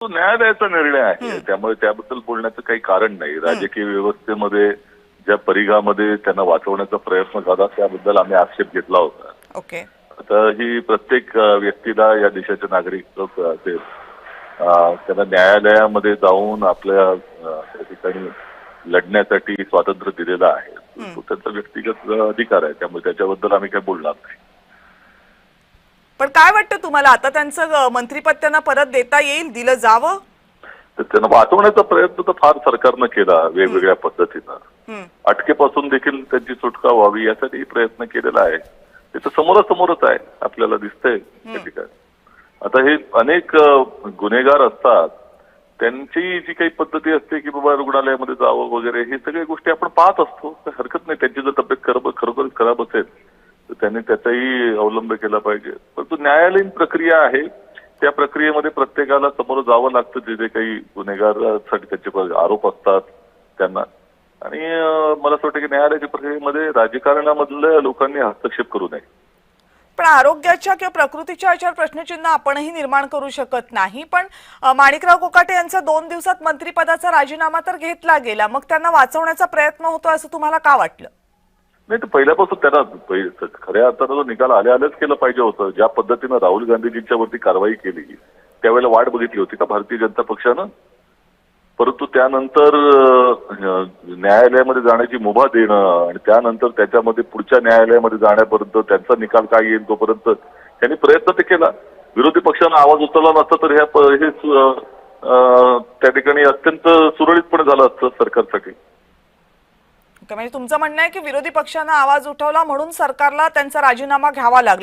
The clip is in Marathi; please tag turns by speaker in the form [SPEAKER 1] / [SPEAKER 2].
[SPEAKER 1] तो न्यायालयाचा निर्णय आहे, त्यामुळे त्याबद्दल बोलण्याचं काही कारण नाही. राजकीय व्यवस्थेमध्ये ज्या परिघामध्ये त्यांना वाचवण्याचा प्रयत्न झाला त्याबद्दल आम्ही आक्षेप घेतला होता.
[SPEAKER 2] ओके.
[SPEAKER 1] आता ही प्रत्येक व्यक्तीला या देशाचे नागरिक असेल त्यांना न्यायालयामध्ये जाऊन आपल्या त्या ठिकाणी लढण्यासाठी स्वातंत्र्य दिलेलं आहे. तो त्यांचा व्यक्तिगत अधिकार आहे, त्यामुळे त्याच्याबद्दल आम्ही काही बोलणार नाही.
[SPEAKER 2] पण काय वाटतं तुम्हाला, आता त्यांचं मंत्रिपद त्यांना परत देता येईल, दिलं जावं?
[SPEAKER 1] तर त्यांना वाचवण्याचा प्रयत्न तर फार सरकारनं केला वेगवेगळ्या पद्धतीनं. अटकेपासून देखील त्यांची सुटका व्हावी यासाठी प्रयत्न केलेला आहे. ते तर समोरासमोरच आहे, आपल्याला दिसतंय त्या ठिकाणी. आता हे अनेक गुन्हेगार असतात, त्यांची जी काही पद्धती असते की बाबा रुग्णालयामध्ये जावं वगैरे, हे सगळ्या गोष्टी आपण पाहत असतो. तर हरकत नाही, त्यांची जर तब्येत खरोखरच खराब असेल तर त्यांनी त्याचाही अवलंब केला पाहिजे. परंतु न्यायालयीन प्रक्रिया आहे, त्या प्रक्रियेमध्ये प्रत्येकाला समोर जावं लागतं. जे जे काही गुन्हेगारांसाठी त्यांचे आरोप असतात त्यांना, आणि मला असं वाटतं की न्यायालयाच्या प्रक्रियेमध्ये राजकारणामधल्या लोकांनी हस्तक्षेप करू नये.
[SPEAKER 2] पण आरोग्याच्या किंवा प्रकृतीच्या याच्यावर प्रश्नचिन्ह आपणही निर्माण करू शकत नाही. पण माणिकराव कोकाटे यांचा 2 दिवसात मंत्रिपदाचा राजीनामा तर घेतला गेला, मग त्यांना वाचवण्याचा प्रयत्न होतोय असं तुम्हाला का वाटलं?
[SPEAKER 1] नाही, तर पहिल्यापासून त्यांना खऱ्या अर्थानं जो निकाल आल्याच केलं पाहिजे होतं. ज्या पद्धतीनं राहुल गांधीजींच्या वरती कारवाई केली त्यावेळेला वाट बघितली होती का भारतीय जनता पक्षानं? परंतु त्यानंतर न्यायालयामध्ये जाण्याची मुभा देणं आणि त्यानंतर त्याच्यामध्ये पुढच्या न्यायालयामध्ये जाण्यापर्यंत त्यांचा निकाल काय येईल तोपर्यंत त्यांनी प्रयत्न ते केला. विरोधी पक्षानं आवाज उचलला नसता तर हे त्या ठिकाणी अत्यंत सुरळीतपणे झालं असतं सरकारसाठी.
[SPEAKER 2] म्हणजे तुमचं म्हणणं आहे की विरोधी पक्षानं आवाज उठवला म्हणून सरकारला त्यांचा राजीनामा घ्यावा लागला.